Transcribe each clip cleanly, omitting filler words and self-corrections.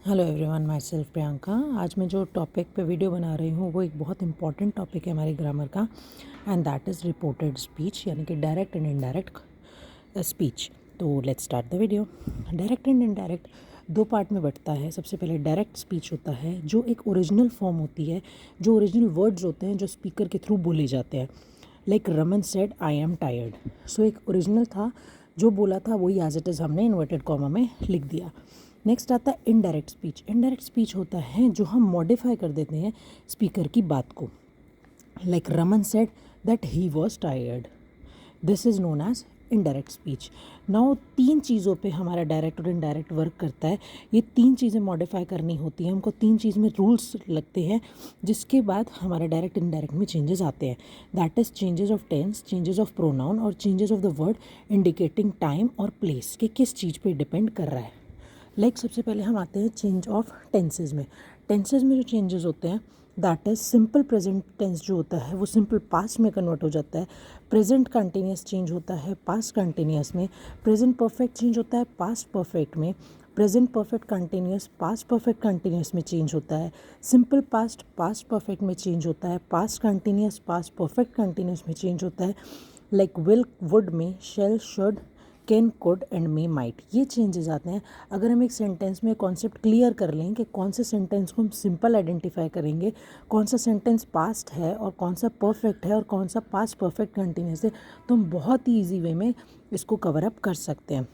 Hello everyone, my self Priyanka. आज मैं जो टॉपिक पे वीडियो बना रही हूँ वो एक बहुत इंपॉर्टेंट टॉपिक है हमारी ग्रामर का, and that is reported speech, यानी कि डायरेक्ट एंड इनडायरेक्ट स्पीच। तो let's start the video. Direct and indirect दो पार्ट में बंटता है। सबसे पहले डायरेक्ट स्पीच होता है, जो एक ओरिजिनल फॉर्म होती है, जो ओरिजिनल वर्ड्स होते हैं जो स्पीकर के थ्रू बोले जाते हैं। Like Raman said I am tired. So एक ओरिजिनल था, जो बोला था वही एज इट इज़ हमने इन्वर्टेड कॉमा में लिख दिया। नेक्स्ट आता है इनडायरेक्ट स्पीच। इनडायरेक्ट स्पीच होता है जो हम मॉडिफाई कर देते हैं स्पीकर की बात को। Like Raman said that he was tired, this is known as indirect speech. Now तीन चीज़ों पे हमारा डायरेक्ट और इनडायरेक्ट वर्क करता है। ये तीन चीज़ें मॉडिफाई करनी होती हैं हमको, तीन चीज़ में रूल्स लगते हैं, जिसके बाद हमारा डायरेक्ट इनडायरेक्ट में चेंजेस आते हैं। That is changes of tense, changes of pronoun और changes of the word indicating time और प्लेस के किस चीज़ पे डिपेंड कर रहा है। सबसे पहले हम आते हैं चेंज ऑफ टेंसेज में। टेंसेज में जो चेंजेस होते हैं, that is simple present tense जो होता है वो सिंपल पास्ट में कन्वर्ट हो जाता है। प्रेजेंट कंटिन्यूस चेंज होता है पास्ट कंटिन्यूस में। प्रेजेंट परफेक्ट चेंज होता है पास्ट परफेक्ट में। Present perfect continuous past perfect continuous में चेंज होता है। सिंपल पास्ट पास्ट परफेक्ट में चेंज होता है। Past continuous past perfect continuous में चेंज होता है। लाइक विल वुड में shell should can could and may might, ये चेंजेस आते हैं। अगर हम एक सेंटेंस में कॉन्सेप्ट क्लियर कर लें कि कौन से सेंटेंस को हम सिंपल आइडेंटिफाई करेंगे, कौन सा सेंटेंस पास्ट है और कौन सा परफेक्ट है और कौन सा पास्ट परफेक्ट कंटिन्यूस है, तो हम बहुत ही ईजी वे में इसको कवर अप कर सकते हैं।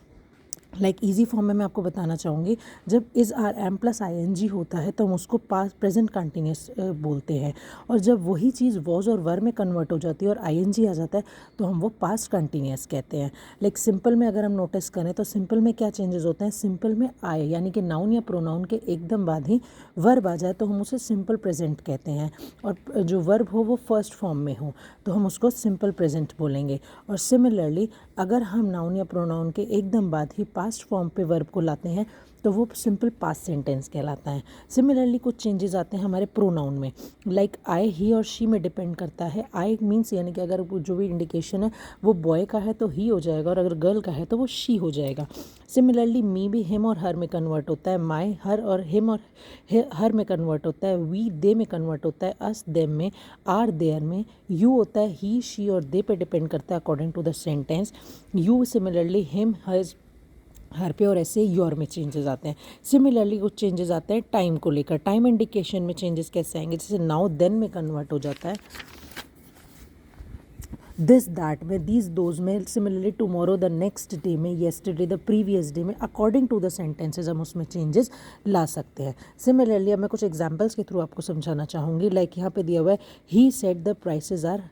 ईजी फॉर्म में मैं आपको बताना चाहूँगी, जब is are am plus I N G होता है तो हम उसको पास्ट प्रेजेंट कंटिन्यूस बोलते हैं, और जब वही चीज़ वॉज और वर में कन्वर्ट हो जाती है और आई एन जी आ जाता है तो हम वो पास्ट कंटिन्यूस कहते हैं। सिंपल में अगर हम नोटिस करें तो सिंपल में क्या चेंजेस होते हैं, सिंपल में आए यानी कि नाउन या प्रोनाउन के एकदम बाद ही वर्ब आ जाए तो हम उसे सिंपल प्रेजेंट कहते हैं, और जो वर्ब हो वो फर्स्ट फॉर्म में हो तो हम उसको सिंपल प्रेजेंट बोलेंगे। और सिमिलरली अगर हम नाउन या प्रोनाउन के एकदम बाद ही पास्ट फॉर्म पे वर्ब को लाते हैं तो वो सिंपल पास्ट सेंटेंस कहलाता है। सिमिलरली कुछ चेंजेस आते हैं हमारे प्रोनाउन में, आई ही और शी में डिपेंड करता है। आई मीन्स यानी कि अगर जो भी इंडिकेशन है वो बॉय का है तो ही हो जाएगा, और अगर गर्ल का है तो वो शी हो जाएगा। सिमिलरली मी भी हिम और हर में कन्वर्ट होता है। माई हर और हिम और हर में कन्वर्ट होता है। वी दे में कन्वर्ट होता है। अस देम में, आर देयर में। यू होता है ही शी और दे पे डिपेंड करता है according to the sentence. You similarly him his her पे, और ऐसे योर में चेंजेस आते हैं। सिमिलरली कुछ चेंजेस आते हैं टाइम को लेकर। टाइम इंडिकेशन में चेंजेस कैसे आएंगे, जैसे नाउ देन में कन्वर्ट हो जाता है, दिस दैट में, दीज दोज में। Similarly tomorrow, the next day में, येस्टरडे, द प्रीवियस डे में। अकॉर्डिंग टू द सेंटेंसेज हम उसमें चेंजेस ला सकते हैं। सिमिलरली अब मैं कुछ एग्जांपल्स के थ्रू आपको समझाना चाहूँगी। यहाँ पे दिया हुआ है he said the prices are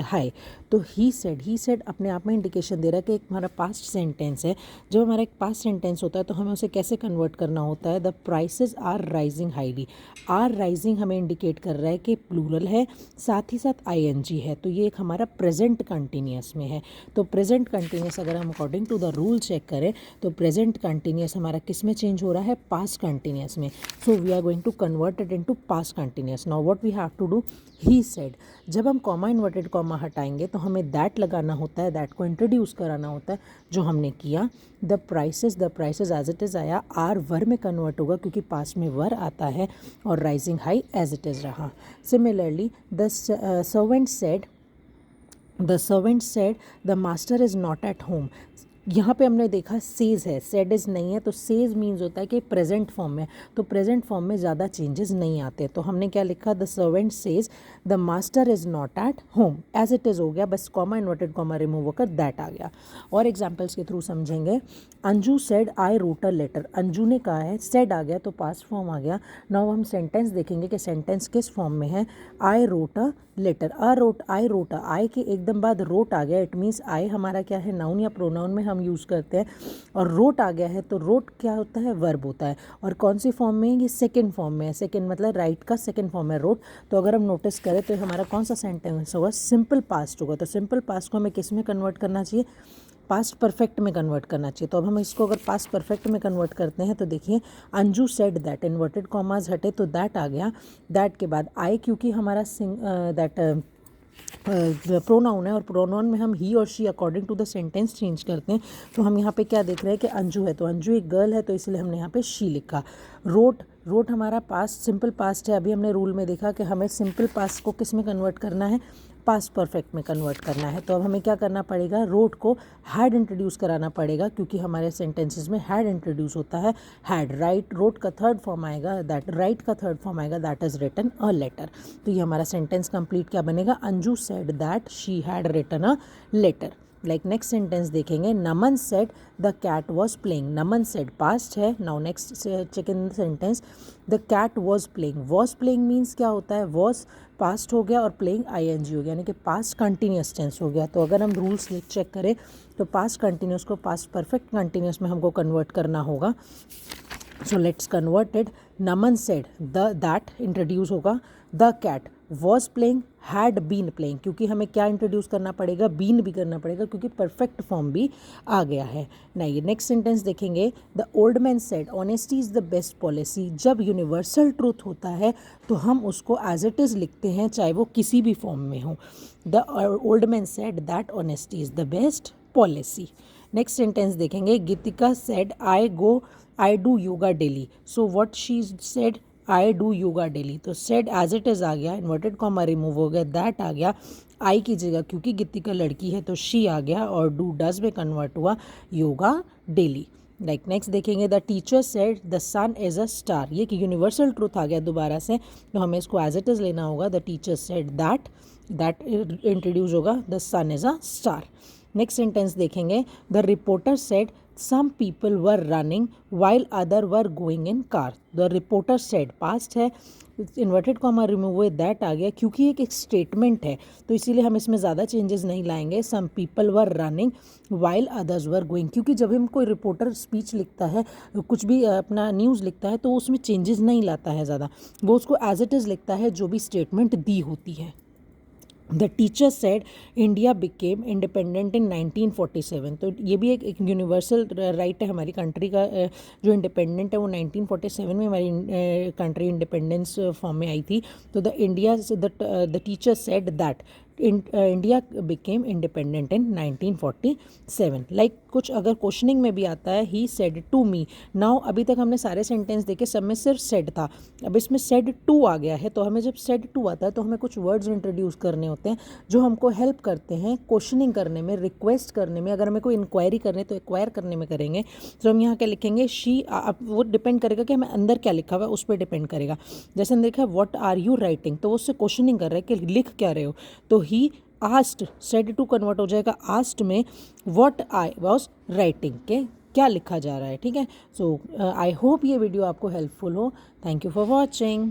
high. तो ही सेड अपने आप में इंडिकेशन दे रहा है कि एक हमारा पास्ट सेंटेंस है। जब हमारा एक पास्ट सेंटेंस होता है तो हमें उसे कैसे कन्वर्ट करना होता है, the prices are rising highly. Are rising हमें इंडिकेट कर रहा है कि प्लूरल है, साथ ही साथ आईएनजी है, तो ये एक हमारा प्रेजेंट कंटिन्यूस में है। तो प्रेजेंट कंटिन्यूस अगर हम according to the rule check करें तो प्रेजेंट कंटिन्यूस हमारा किस में चेंज हो रहा है, पास्ट कंटिन्यूस में। So we are going to convert it into past continuous. Now what we have to do, he said. जब हम कॉमा इन्वर्टेड कॉमा हटाएंगे तो हमें दैट लगाना होता है, दैट को इंट्रोड्यूस कराना होता है, जो हमने किया। The prices as it is आया, आर वर में कन्वर्ट होगा क्योंकि पास्ट में वर आता है, और rising high as it is रहा। Similarly the servant said the master is not at home. यहाँ पे हमने देखा सेज है, सेड इज़ नहीं है, तो सेज मीन्स होता है कि प्रेजेंट फॉर्म में, तो प्रेजेंट फॉर्म में ज़्यादा चेंजेस नहीं आते। तो हमने क्या लिखा, the servant says the master is not at home, as it is हो गया, बस कॉमा इन्वर्टेड कॉमा रिमूव होकर दैट आ गया। और एग्जाम्पल्स के थ्रू समझेंगे। Anju said I wrote a letter. Anju ने कहा है, सेड आ गया तो पास्ट फॉर्म आ गया। नाउ हम सेंटेंस देखेंगे कि सेंटेंस किस फॉर्म में है। I wrote a letter, I wrote, I के एकदम बाद रोट आ गया, इट मीन्स आई हमारा क्या है, नाउन या प्रोनाउन में हम यूज़ करते हैं, और रोट आ गया है तो रोट क्या होता है, वर्ब होता है। और कौन सी फॉर्म में है, ये सेकंड फॉर्म में है। सेकंड मतलब राइट का सेकंड फॉर्म है रोट। तो अगर हम नोटिस करें तो हमारा कौन सा सेंटेंस होगा, सिंपल पास्ट होगा। तो सिंपल पास्ट को हमें किस में कन्वर्ट करना चाहिए, पास्ट परफेक्ट में कन्वर्ट करना चाहिए। तो अब हम इसको अगर पास्ट परफेक्ट में कन्वर्ट करते हैं तो देखिए, Anju said that, inverted commas हटे तो दैट आ गया। दैट के बाद आई, क्योंकि हमारा दैट प्रोनाउन है और प्रोनाउन में हम ही और she according to the sentence change करते हैं। तो हम यहाँ पे क्या देख रहे हैं कि अंजू है, तो अंजू एक गर्ल है, तो इसलिए हमने यहाँ पे शी लिखा। रोट, रोट हमारा पास्ट, सिंपल पास्ट है। अभी हमने रूल में देखा कि हमें सिंपल पास्ट को किस में कन्वर्ट करना है, पास्ट परफेक्ट में कन्वर्ट करना है। तो अब हमें क्या करना पड़ेगा, रोट को हैड इंट्रोड्यूस कराना पड़ेगा, क्योंकि हमारे सेंटेंसेस में हैड इंट्रोड्यूस होता है। हैड, राइट, रोट का थर्ड फॉर्म आएगा, दैट, राइट का थर्ड फॉर्म आएगा, that is written a letter. तो ये हमारा सेंटेंस कंप्लीट क्या बनेगा, Anju said that she had written a letter. Like next sentence देखेंगे, Naman said the cat was playing. Naman said past है। Now next check in sentence, the cat was playing. Was playing means क्या होता है, was past हो गया और playing ING हो गया, यानी कि पास्ट कंटिन्यूस टेंस हो गया। तो अगर हम रूल्स चेक करें तो पास्ट कंटिन्यूस को पास्ट परफेक्ट कंटिन्यूस में हमको कन्वर्ट करना होगा। So let's convert it. Naman said, the that introduce होगा, the cat was playing, had been playing, क्योंकि हमें क्या इंट्रोड्यूस करना पड़ेगा, बीन भी करना पड़ेगा, क्योंकि परफेक्ट फॉर्म भी आ गया है। नहीं, नेक्स्ट सेंटेंस देखेंगे, the old man said honesty is the best policy. जब यूनिवर्सल ट्रूथ होता है तो हम उसको एज इट इज़ लिखते हैं, चाहे वो किसी भी फॉर्म में हो। The old man said that honesty is the best policy. Next sentence देखेंगे, Gitika said I do yoga daily. So what she said, I do yoga daily. तो सेड एज इट इज़ आ गया, इन्वर्टेड कॉमा रिमूव हो गया, that आ गया आई की जगह, क्योंकि गीतिका लड़की है तो शी आ गया, और डू डज में कन्वर्ट हुआ योगा डेली। लाइक नेक्स्ट देखेंगे, the teacher said the sun is a star. ये कि यूनिवर्सल ट्रूथ आ गया दोबारा से, तो हमें इसको एज इट इज़ लेना होगा। The teacher said that introduce होगा, the sun is a star. Next sentence देखेंगे, the reporter said some people were running while other were going in car. The reporter said past है, inverted comma remove हुए, that आ गया, क्योंकि एक statement है तो इसीलिए हम इसमें ज़्यादा चेंजेस नहीं लाएंगे। Some people were running while others were going, क्योंकि जब हम कोई रिपोर्टर स्पीच लिखता है, कुछ भी अपना न्यूज़ लिखता है, तो उसमें चेंजेस नहीं लाता है ज़्यादा, वो उसको एज इट इज़ लिखता है जो भी स्टेटमेंट दी होती है। The teacher said India became independent in 1947। तो ये भी एक यूनिवर्सल राइट है हमारी कंट्री का, जो इंडिपेंडेंट है वो 1947 में हमारी कंट्री इंडिपेंडेंस फॉर्म में आई थी। तो the teacher said that India became independent in 1947। Like कुछ अगर क्वेश्चनिंग में भी आता है, he said to me. Now अभी तक हमने सारे सेंटेंस देखे, सब में सिर्फ सेड था, अब इसमें सेड टू आ गया है। तो हमें जब सेड टू आता है तो हमें कुछ वर्ड्स इंट्रोड्यूस करने होते हैं जो हमको हेल्प करते हैं क्वेश्चनिंग करने में, रिक्वेस्ट करने में। अगर हमें कोई इंक्वायरी करने तो एक्वायर करने में करेंगे। तो हम यहाँ क्या लिखेंगे, शी, वो डिपेंड करेगा कि हमें अंदर क्या लिखा हुआ है, उस पर डिपेंड करेगा। जैसे हमने देखा व्हाट आर यू राइटिंग, तो वो उससे क्वेश्चनिंग कर रहा है कि लिख क्या रहे हो। तो he asked, said to convert हो जाएगा आस्ट में, व्हाट आई वॉज राइटिंग, के क्या लिखा जा रहा है। ठीक है, सो आई होप ये वीडियो आपको हेल्पफुल हो। Thank you for watching.